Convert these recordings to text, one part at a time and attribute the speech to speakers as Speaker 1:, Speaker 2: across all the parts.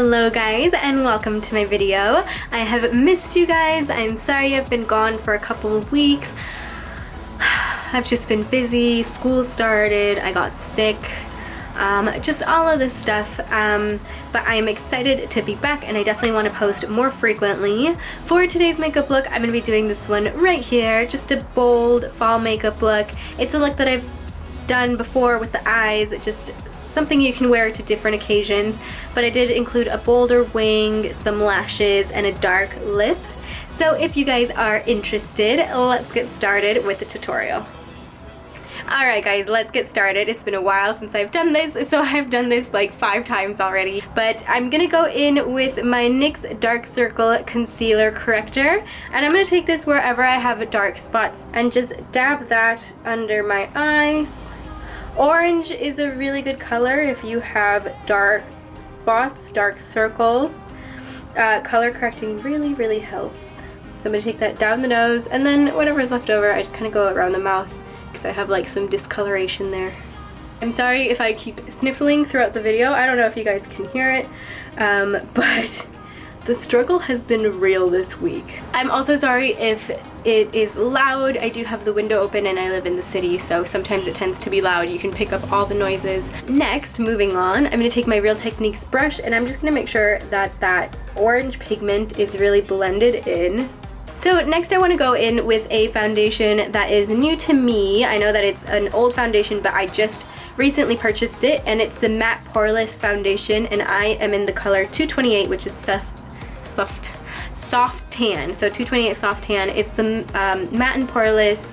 Speaker 1: Hello guys and welcome to my video. I have missed you guys. I'm sorry I've been gone for a couple of weeks. I've just been busy, school started, I got sick, just all of this stuff, but I'm excited to be back and I definitely want to post more frequently. For today's makeup look, I'm going to be doing this one right here, just a bold fall makeup look. It's a look that I've done before with the eyes, just something you can wear to different occasions, but I did include a bolder wing, some lashes, and a dark lip. So if you guys are interested, let's get started with the tutorial. Alright guys, let's get started. It's been a while since I've done this, so I've done this like 5 times already. But I'm gonna go in with my NYX Dark Circle Concealer Corrector, and I'm gonna take this wherever I have dark spots and just dab that under my eyes. Orange is a really good color if you have dark spots, dark circles. Color correcting really helps. So I'm going to take that down the nose, and then whatever's left over I just kind of go around the mouth because I have like some discoloration there. I'm sorry if I keep sniffling throughout the video. I don't know if you guys can hear it, but the struggle has been real this week. I'm also sorry if it is loud. I do have the window open and I live in the city, so sometimes it tends to be loud. You can pick up all the noises. Next, moving on, I'm going to take my Real Techniques brush and I'm just going to make sure that that orange pigment is really blended in. So next I want to go in with a foundation that is new to me. I know that it's an old foundation, but I just recently purchased it, and it's the Matte Poreless foundation, and I am in the color 228, which is soft tan. So 228 soft tan. It's the Matte and Poreless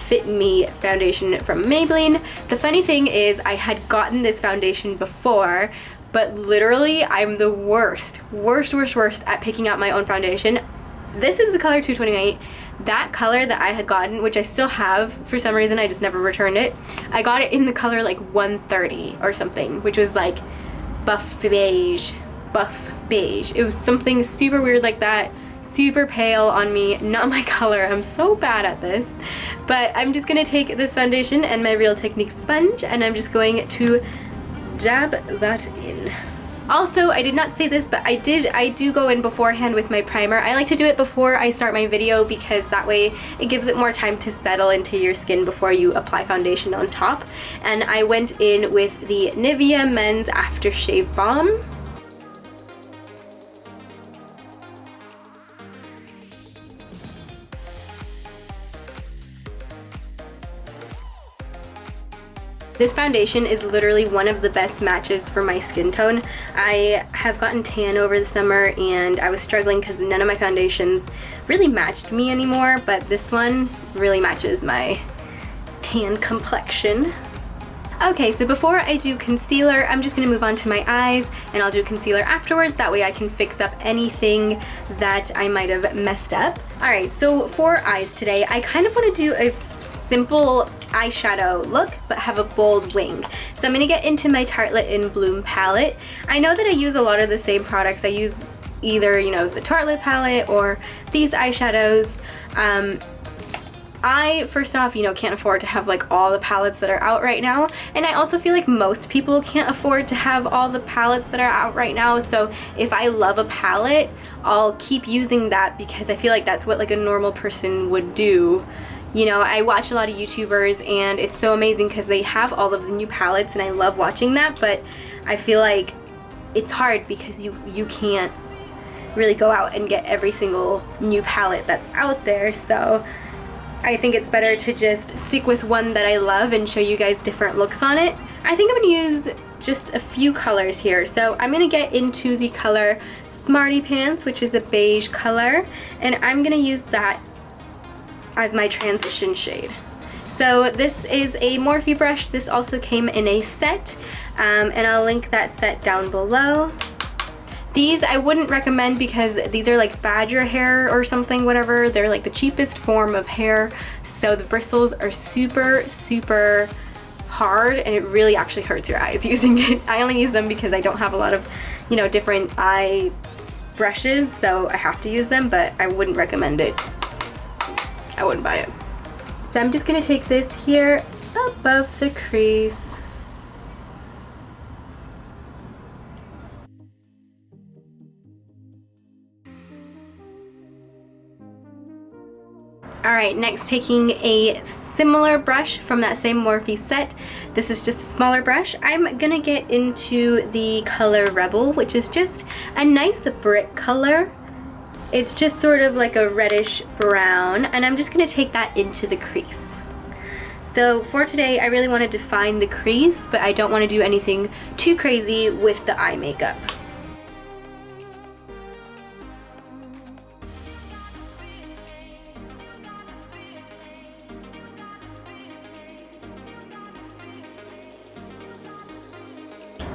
Speaker 1: Fit Me foundation from Maybelline. The funny thing is I had gotten this foundation before, but literally I'm the worst at picking out my own foundation. This is the color 228. That color that I had gotten, which I still have for some reason, I just never returned it. I got it in the color like 130 or something, which was like buff beige. It was something super weird like that, super pale on me, not my color. I'm so bad at this. But I'm just gonna take this foundation and my Real Techniques sponge, and I'm just going to dab that in. Also, I did not say this, but I do go in beforehand with my primer. I like to do it before I start my video because that way it gives it more time to settle into your skin before you apply foundation on top. And I went in with the Nivea Men's Aftershave Balm. This foundation is literally one of the best matches for my skin tone. I have gotten tan over the summer and I was struggling because none of my foundations really matched me anymore, but this one really matches my tan complexion. Okay, so before I do concealer, I'm just going to move on to my eyes, and I'll do concealer afterwards. That way I can fix up anything that I might have messed up. Alright, so for eyes today, I kind of want to do a simple eyeshadow look but have a bold wing. So I'm going to get into my Tartelette in Bloom palette. I know that I use a lot of the same products. I use either, you know, the Tartelette palette or these eyeshadows. I, first off, you know, can't afford to have like all the palettes that are out right now, and I also feel like most people can't afford to have all the palettes that are out right now. So if I love a palette, I'll keep using that because I feel like that's what like a normal person would do. You know, I watch a lot of YouTubers and it's so amazing because they have all of the new palettes and I love watching that, but I feel like it's hard because you can't really go out and get every single new palette that's out there. So I think it's better to just stick with one that I love and show you guys different looks on it. I think I'm going to use just a few colors here. So I'm going to get into the color Smarty Pants, which is a beige color, and I'm going to use that as my transition shade. So this is a Morphe brush. This also came in a set, and I'll link that set down below. These I wouldn't recommend because these are like badger hair or something, whatever. They're like the cheapest form of hair, so the bristles are super hard and it really actually hurts your eyes using it. I only use them because I don't have a lot of, you know, different eye brushes, so I have to use them, but I wouldn't recommend it. I wouldn't buy it. So I'm just gonna take this here above the crease. Alright, next taking a similar brush from that same Morphe set. This is just a smaller brush. I'm gonna get into the color Rebel, which is just a nice brick color. It's just sort of like a reddish brown, and I'm just gonna take that into the crease. So for today, I really want to define the crease, but I don't want to do anything too crazy with the eye makeup.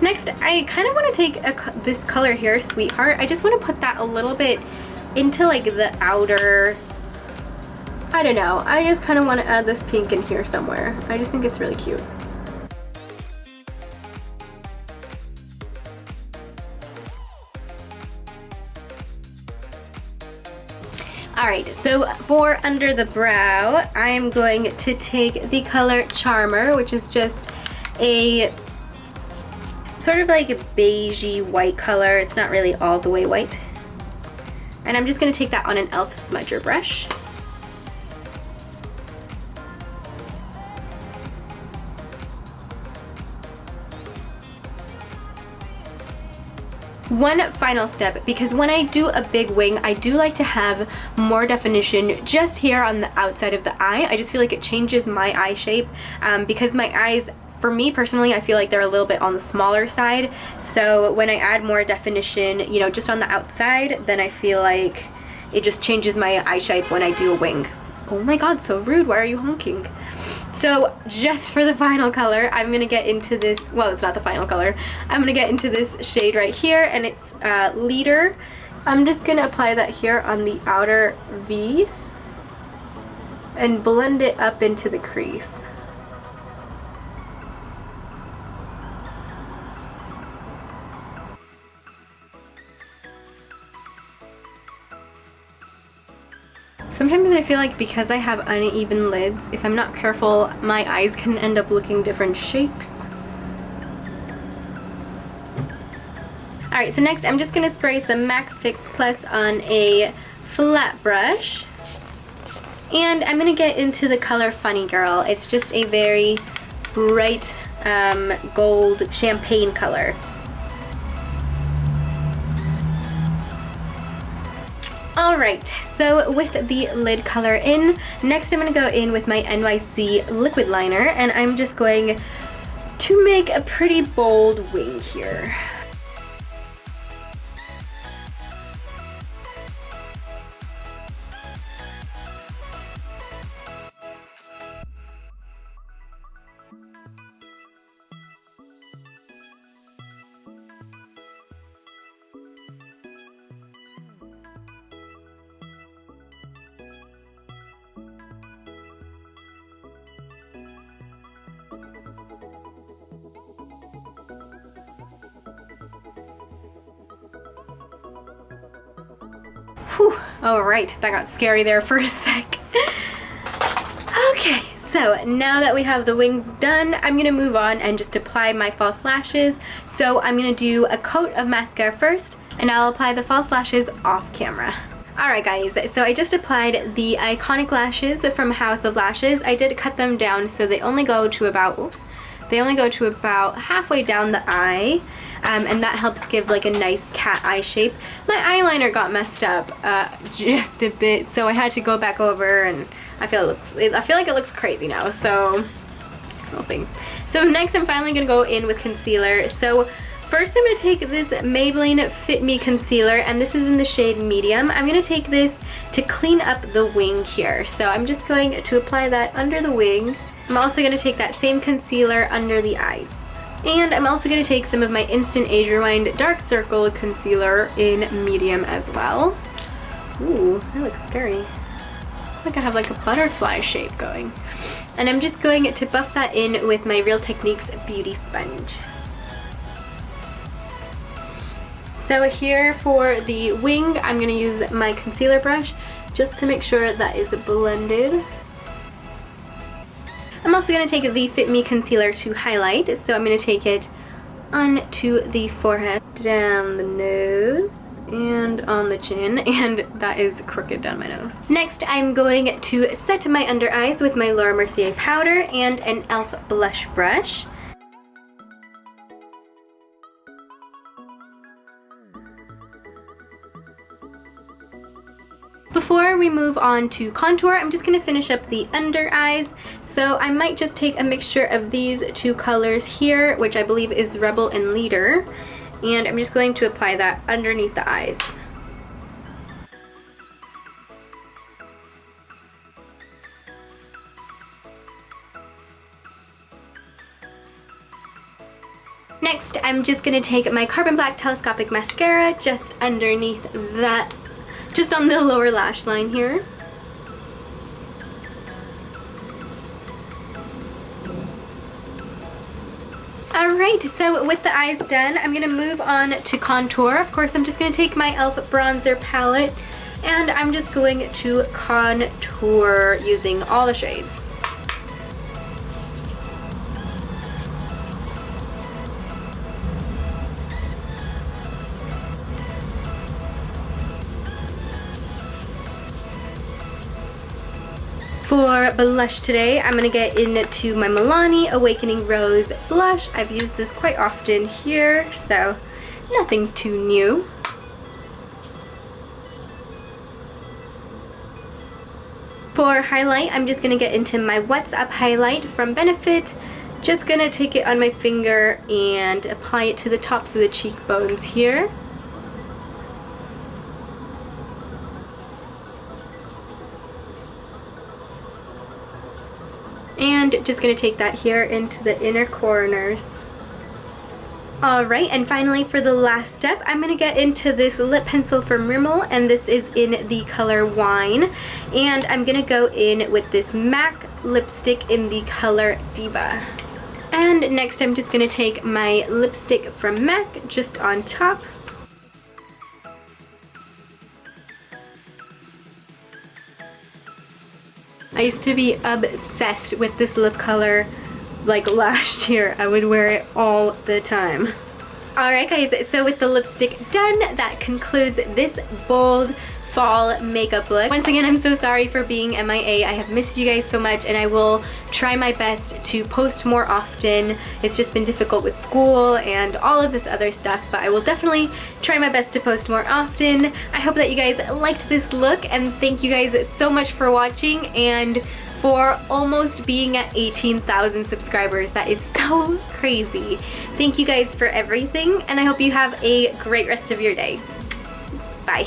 Speaker 1: Next, I kind of want to take this color here, Sweetheart. I just want to put that a little bit into like the outer, I don't know. I just kind of want to add this pink in here somewhere. I just think it's really cute. Alright, so for under the brow, I am going to take the color Charmer, which is just a sort of like a beigey white color. It's not really all the way white. And I'm just going to take that on an e.l.f. smudger brush. One final step, because when I do a big wing, I do like to have more definition just here on the outside of the eye. I just feel like it changes my eye shape because my eyes, for me personally, I feel like they're a little bit on the smaller side. So when I add more definition, you know, just on the outside, then I feel like it just changes my eye shape when I do a wing. Oh my god, so rude. Why are you honking? So just for the final color, I'm gonna get into this, well, it's not the final color. I'm gonna get into this shade right here, and it's Leader. I'm just gonna apply that here on the outer V and blend it up into the crease. Sometimes I feel like because I have uneven lids, if I'm not careful, my eyes can end up looking different shapes. Alright, so next I'm just going to spray some MAC Fix Plus on a flat brush. And I'm going to get into the color Funny Girl. It's just a very bright gold champagne color. Alright, so with the lid color in, next I'm going to go in with my NYC liquid liner, and I'm just going to make a pretty bold wing here. Whew, alright, that got scary there for a sec. Okay, so now that we have the wings done, I'm going to move on and just apply my false lashes. So I'm going to do a coat of mascara first, and I'll apply the false lashes off camera. Alright guys, so I just applied the iconic lashes from House of Lashes. I did cut them down so they only go to about, halfway down the eye. And that helps give like a nice cat eye shape. My eyeliner got messed up just a bit, so I had to go back over, and I feel like it looks crazy now, so we'll see. So next I'm finally gonna go in with concealer. So first I'm gonna take this Maybelline Fit Me concealer, and this is in the shade medium. I'm gonna take this to clean up the wing here. So I'm just going to apply that under the wing. I'm also gonna take that same concealer under the eyes. And I'm also going to take some of my Instant Age Rewind Dark Circle Concealer in medium as well. Ooh, that looks scary. Like I have like a butterfly shape going. And I'm just going to buff that in with my Real Techniques Beauty Sponge. So here for the wing, I'm going to use my concealer brush just to make sure that is blended. I'm also going to take the Fit Me concealer to highlight, so I'm going to take it onto the forehead, down the nose, and on the chin, and that is crooked down my nose. Next, I'm going to set my under eyes with my Laura Mercier powder and an e.l.f. blush brush. Before we move on to contour, I'm just going to finish up the under eyes. So I might just take a mixture of these two colors here, which I believe is Rebel and Leader, and I'm just going to apply that underneath the eyes. Next, I'm just going to take my Carbon Black Telescopic Mascara just underneath that, just on the lower lash line here. Alright, so with the eyes done, I'm going to move on to contour. Of course, I'm just going to take my e.l.f. bronzer palette and I'm just going to contour using all the shades. For blush today, I'm going to get into my Milani Awakening Rose blush. I've used this quite often here, so nothing too new. For highlight, I'm just going to get into my What's Up highlight from Benefit. Just going to take it on my finger and apply it to the tops of the cheekbones here. And just going to take that here into the inner corners. Alright, and finally for the last step, I'm going to get into this lip pencil from Rimmel, and this is in the color Wine. And I'm going to go in with this MAC lipstick in the color Diva. And next I'm just going to take my lipstick from MAC just on top. I used to be obsessed with this lip color like last year. I would wear it all the time. Alright guys, so with the lipstick done, that concludes this bold fall makeup look. Once again, I'm so sorry for being MIA. I have missed you guys so much, and I will try my best to post more often. It's just been difficult with school and all of this other stuff, but I will definitely try my best to post more often. I hope that you guys liked this look, and thank you guys so much for watching and for almost being at 18,000 subscribers. That is so crazy. Thank you guys for everything, and I hope you have a great rest of your day. Bye.